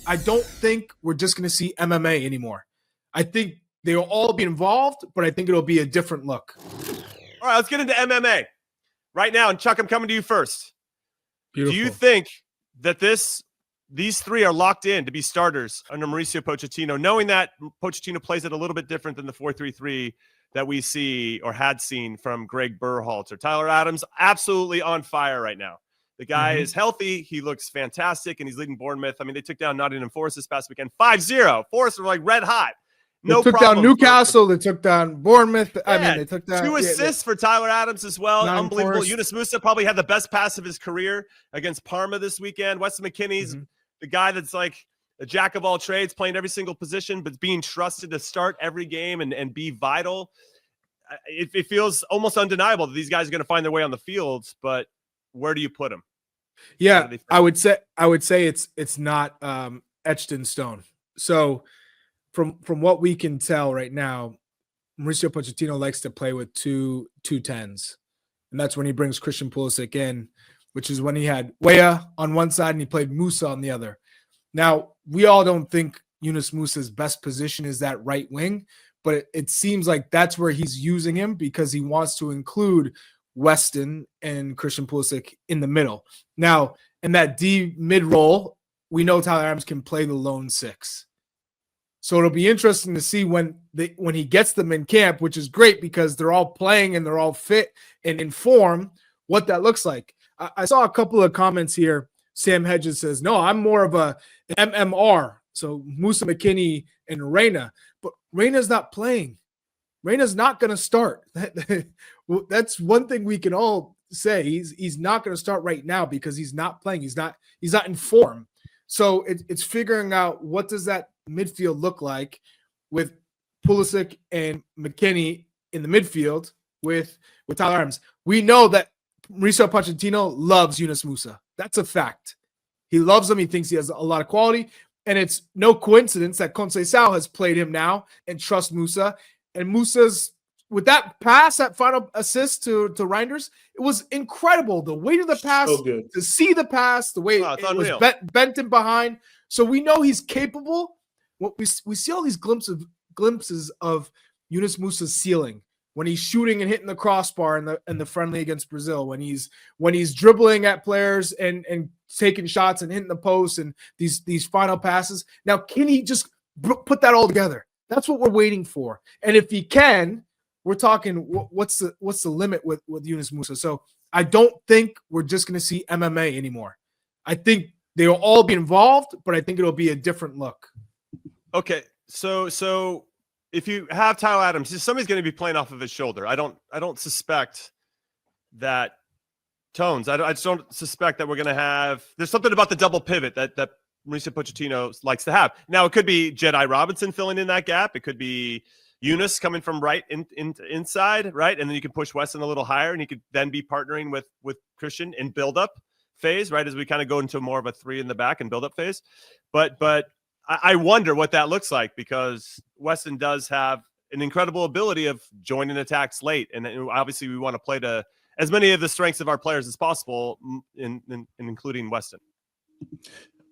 I don't think we're just going to see MMA anymore. I think they'll all be involved, but I think it'll be a different look. All right, let's get into MMA right now. And Chuck, I'm coming to you first. Beautiful. Do you think that these three are locked in to be starters under Mauricio Pochettino, knowing that Pochettino plays it a little bit different than the 4-3-3 that we see or had seen from Greg Berhalter? Tyler Adams, absolutely on fire right now. The guy is healthy. He looks fantastic, and he's leading Bournemouth. I mean, they took down Nottingham Forest this past weekend 5-0. Forest were like red hot. No problem. They took down Newcastle. They took down Bournemouth. Yeah, I mean, they took down 2 assists for Tyler Adams as well. Unbelievable. Forest. Yunus Musah probably had the best pass of his career against Parma this weekend. Weston McKennie's the guy that's like a jack of all trades, playing every single position, but being trusted to start every game and be vital. It feels almost undeniable that these guys are going to find their way on the field, but where do you put them? Yeah, I would say it's not etched in stone. So from what we can tell right now, Mauricio Pochettino likes to play with two 10s, and that's when he brings Christian Pulisic in, which is when he had Weah on one side and he played Musah on the other. Now, we all don't think Yunus Musah's best position is that right wing, but it seems like that's where he's using him because he wants to include Weston and Christian Pulisic in the middle. Now, in that D mid role, we know Tyler Adams can play the lone 6. So it'll be interesting to see when he gets them in camp, which is great because they're all playing and they're all fit and in form, what that looks like. I saw a couple of comments here. Sam Hedges says, no, I'm more of an MMR. So Musah, McKennie, and Reyna. But Reyna's not playing. Reyna's not going to start. That's one thing we can all say. He's not going to start right now because he's not playing. He's not in form. So it's figuring out what does that midfield look like with Pulisic and McKennie in the midfield with Tyler Adams. We know that Mauricio Pochettino loves Yunus Musah. That's a fact. He loves him. He thinks he has a lot of quality. And it's no coincidence that Conceição has played him now and trusts Musah. And Musah's, with that pass, that final assist to Reinders, it was incredible. The weight of the pass, so good. To see the pass, the way it was bent in behind. So we know he's capable. We see all these glimpses of Yunus Musah's ceiling when he's shooting and hitting the crossbar in the friendly against Brazil, when he's dribbling at players and taking shots and hitting the post and these final passes. Now, can he just put that all together? That's what we're waiting for. And if he can, we're talking what's the limit with Yunus Musah. So I don't think we're just going to see MMA anymore. I think they'll all be involved, but I think it'll be a different look. Okay, so if you have Tyler Adams, somebody's going to be playing off of his shoulder. I don't suspect that Tones. I just don't suspect that we're going to have. There's something about the double pivot that Mauricio Pochettino likes to have. Now, it could be Jedi Robinson filling in that gap. It could be Yunus coming from right inside, right? And then you can push Weston a little higher, and he could then be partnering with Christian in build-up phase, right, as we kind of go into more of a 3 in the back and build-up phase. But I wonder what that looks like because Weston does have an incredible ability of joining attacks late. And obviously we want to play to as many of the strengths of our players as possible, including Weston.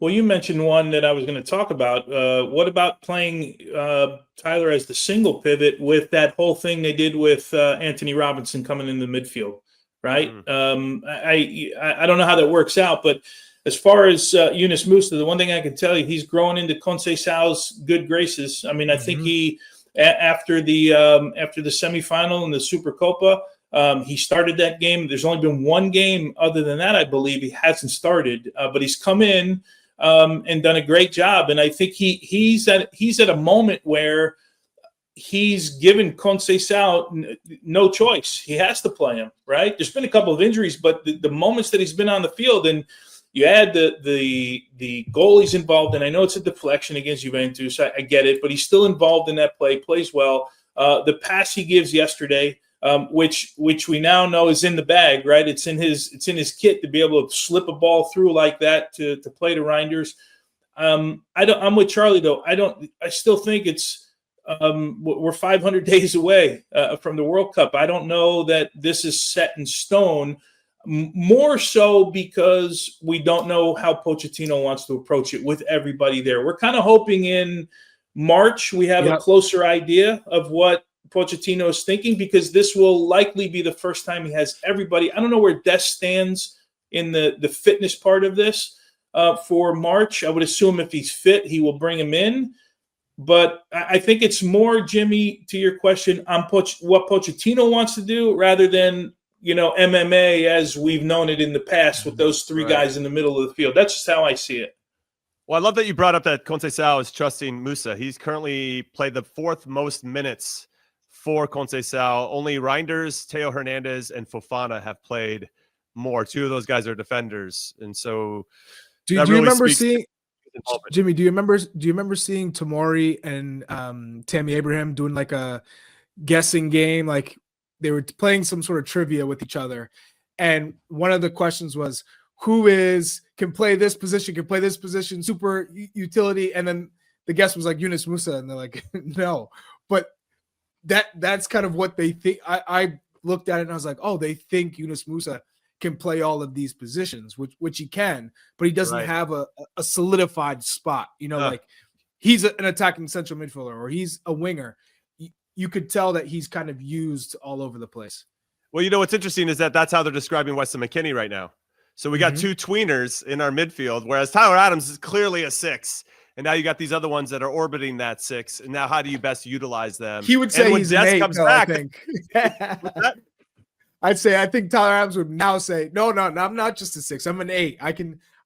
Well, you mentioned one that I was going to talk about. What about playing Tyler as the single pivot with that whole thing they did with Anthony Robinson coming in the midfield, right? I don't know how that works out, but as far as Yunus Musah, the one thing I can tell you, he's growing into Conceição's good graces. I mean, I think he after the semifinal in the Supercopa, he started that game. There's only been one game other than that, I believe, he hasn't started, but he's come in and done a great job. And I think he's at a moment where he's given Conceição no choice. He has to play him, right? There's been a couple of injuries, but the moments that he's been on the field, and you add the goal he's involved in. I know it's a deflection against Juventus. I get it, but he's still involved in that play, plays well. The pass he gives yesterday, which we now know is in the bag, right? It's in his kit to be able to slip a ball through like that to play to Reinders. I'm with Charlie though. I still think it's we're 500 days away from the World Cup. I don't know that this is set in stone. More so because we don't know how Pochettino wants to approach it with everybody there. We're kind of hoping in March we have a closer idea of what Pochettino is thinking, because this will likely be the first time he has everybody. I don't know where Dest stands in the fitness part of this for March. I would assume if he's fit, he will bring him in. But I think it's more, Jimmy, to your question, on what Pochettino wants to do rather than, MMA as we've known it in the past with those three guys in the middle of the field. That's just how I see it. Well, I love that you brought up that Conceição is trusting Musah. He's currently played the 4th most minutes for Conceição. Only Reinders, Theo Hernandez, and Fofana have played more. 2 of those guys are defenders. And so do you remember seeing Jimmy, do you remember seeing Tomori and Tammy Abraham doing like a guessing game? Like they were playing some sort of trivia with each other. And one of the questions was, who can play this position, super utility? And then the guess was like Yunus Musah. And they're like, no. But that's kind of what they think. I looked at it and I was like, oh, they think Yunus Musah can play all of these positions, which he can, but he doesn't have a solidified spot. Like he's an attacking central midfielder or he's a winger. You could tell that he's kind of used all over the place. Well, what's interesting is that's how they're describing Weston McKennie right now. So we got 2 tweeners in our midfield, whereas Tyler Adams is clearly a 6. And now you got these other ones that are orbiting that 6. And now how do you best utilize them? He would say he's an 8, comes back, I think. I think Tyler Adams would now say, no, I'm not just a 6. I'm an 8.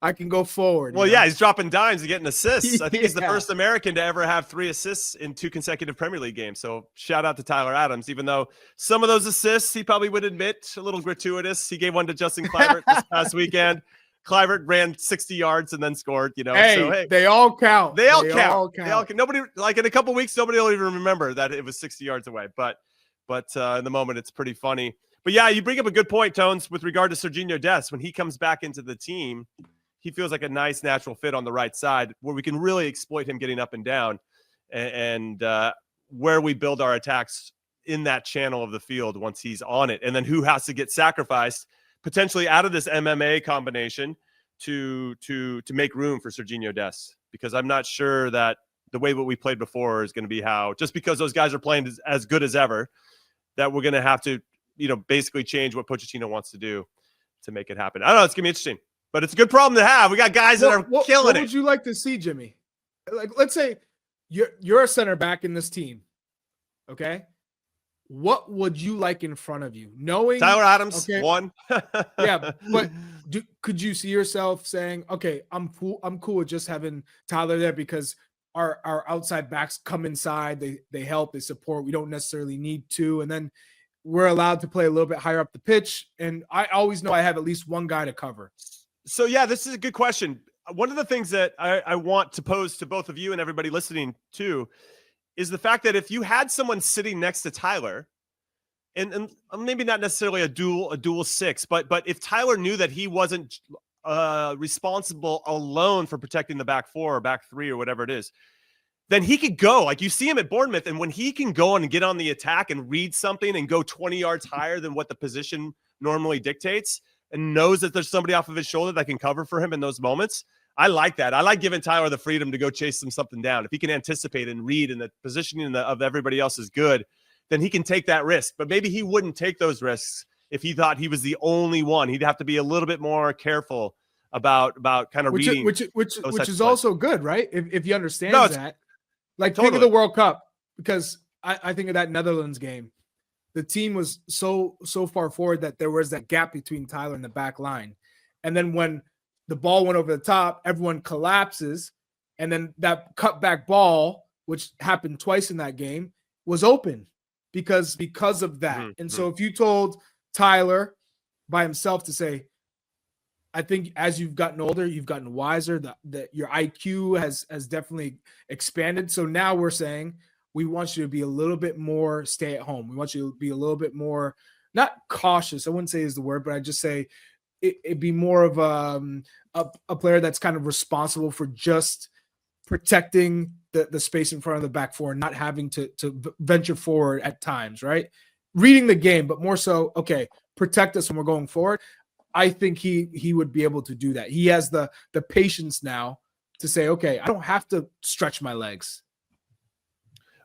I can go forward. Well, he's dropping dimes and getting assists. I think he's the first American to ever have 3 assists in 2 consecutive Premier League games. So shout out to Tyler Adams, even though some of those assists he probably would admit a little gratuitous. He gave one to Justin Kluivert this past weekend. Kluivert ran 60 yards and then scored, Hey, they all count. They all count. Nobody, like in a couple weeks, nobody will even remember that it was 60 yards away. But in the moment, it's pretty funny. But yeah, you bring up a good point, Tones, with regard to Serginho Dest. When he comes back into the team, he feels like a nice natural fit on the right side where we can really exploit him getting up and down and where we build our attacks in that channel of the field once he's on it. And then who has to get sacrificed potentially out of this MMA combination to make room for Serginho Dest, because I'm not sure that the way what we played before is going to be how, just because those guys are playing as good as ever, that we're going to have to, basically change what Pochettino wants to do to make it happen. I don't know. It's going to be interesting, but it's a good problem to have. We got guys that are killing it. What would you like to see, Jimmy? Like, let's say you're a center back in this team. Okay. What would you like in front of you? Knowing Tyler Adams, one. Yeah, but could you see yourself saying, okay, I'm cool with just having Tyler there because our outside backs come inside, they help, they support. We don't necessarily need to, and then we're allowed to play a little bit higher up the pitch. And I always know I have at least one guy to cover. So yeah, this is a good question. One of the things that I want to pose to both of you and everybody listening too is the fact that if you had someone sitting next to Tyler, and maybe not necessarily a dual 6, but if Tyler knew that he wasn't responsible alone for protecting the back 4 or back 3 or whatever it is, then he could go. Like you see him at Bournemouth, and when he can go and get on the attack and read something and go 20 yards higher than what the position normally dictates and knows that there's somebody off of his shoulder that can cover for him in those moments, I like that. I like giving Tyler the freedom to go chase something down. If he can anticipate and read and the positioning of everybody else is good, then he can take that risk. But maybe he wouldn't take those risks if he thought he was the only one. He'd have to be a little bit more careful about kind of reading. Which is also good, right? If you understand that. Like, totally. Think of the World Cup, because I think of that Netherlands game. The team was so far forward that there was that gap between Tyler and the back line. And then when the ball went over the top, everyone collapses. And then that cutback ball, which happened twice in that game, was open because of that. Mm-hmm. And so if you told Tyler by himself to say, I think as you've gotten older, you've gotten wiser, that your IQ has definitely expanded. So now we're saying we want you to be a little bit more stay at home. We want you to be a little bit more, not cautious, I wouldn't say is the word, but I just say it'd be more of a player that's kind of responsible for just protecting the space in front of the back 4, not having to venture forward at times, right? Reading the game, but more so, okay, protect us when we're going forward. I think he would be able to do that. He has the patience now to say, okay, I don't have to stretch my legs.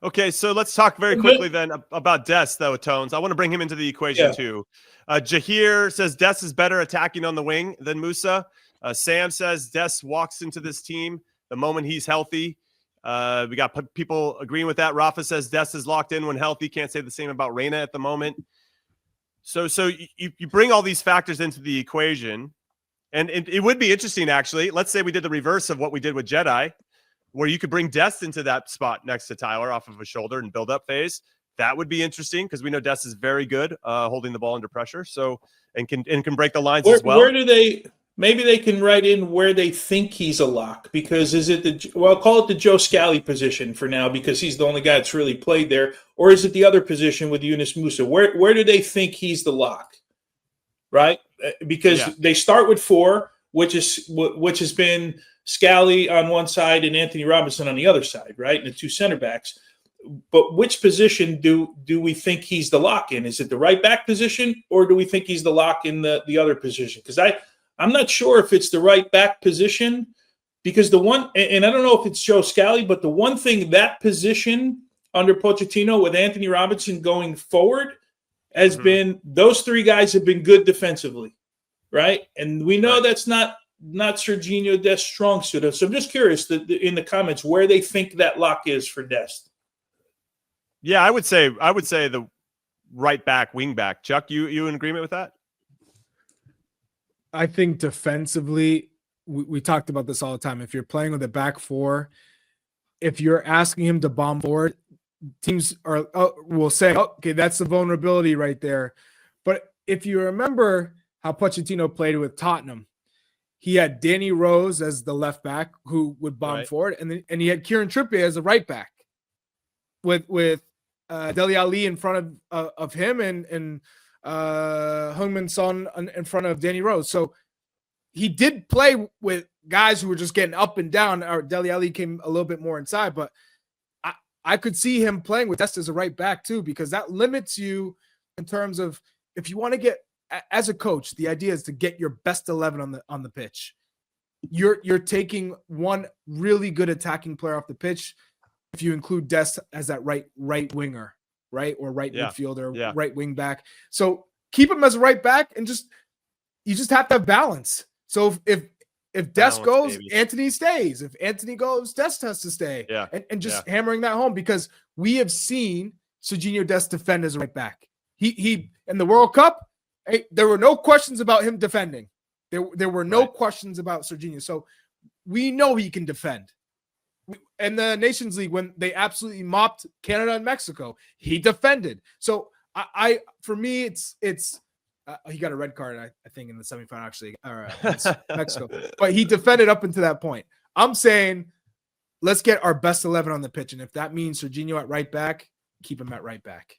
Okay, so let's talk very quickly then about Dest, though, Tones. I want to bring him into the equation too. Jahir says Dest is better attacking on the wing than Musah. Sam says Dest walks into this team the moment he's healthy. We got people agreeing with that. Rafa says Dest is locked in when healthy. Can't say the same about Reyna at the moment. So you bring all these factors into the equation, and it would be interesting, actually. Let's say we did the reverse of what we did with Jedi, where you could bring Dest into that spot next to Tyler off of a shoulder and build up phase. That would be interesting because we know Dest is very good holding the ball under pressure. So and can break the lines as well. Where do they? Maybe they can write in where they think he's a lock, because is it call it the Joe Scally position for now because he's the only guy that's really played there, or is it the other position with Yunus Musah? Where do they think he's the lock? Right, because they start with 4, which has been Scally on one side and Anthony Robinson on the other side, right, and the 2 center backs. But which position do we think he's the lock in? Is it the right back position, or do we think he's the lock in the other position? Because I'm not sure if it's the right back position, because the one, and I don't know if it's Joe Scally, but the one thing that position under Pochettino with Anthony Robinson going forward has been, those 3 guys have been good defensively, right? And we know that's not Serginho Dest's strong suit. So I'm just curious in the comments where they think that lock is for Dest. Yeah, I would say the right back, wing back. Chuck, you in agreement with that? I think defensively, we talked about this all the time. If you're playing with a back 4, if you're asking him to bomb forward, teams will say, okay, that's the vulnerability right there. But if you remember how Pochettino played with Tottenham, he had Danny Rose as the left back who would bomb forward, and he had Kieran Trippier as a right back with Dele Alli in front of him and Heung-min Son in front of Danny Rose. So he did play with guys who were just getting up and down. Or Dele Alli came a little bit more inside, but I could see him playing with Dest as a right back too, because that limits you in terms of, if you want to get, as a coach, the idea is to get your best 11 on the pitch. You're taking one really good attacking player off the pitch if you include Dest as that right winger, right, or right midfielder, right wing back. So keep him as a right back, and you just have to have balance. So if Dest goes, baby, Anthony stays. If Anthony goes, Dest has to stay. And just hammering that home, because we have seen Serginho Dest defend as a right back. He in the World Cup, there were no questions about him defending. There were no questions about Serginho. So we know he can defend. In the Nations League, when they absolutely mopped Canada and Mexico, he defended. So for me, it's he got a red card, I think, in the semifinal, actually, against Mexico. But he defended up until that point. I'm saying, let's get our best 11 on the pitch, and if that means Serginho at right back, keep him at right back.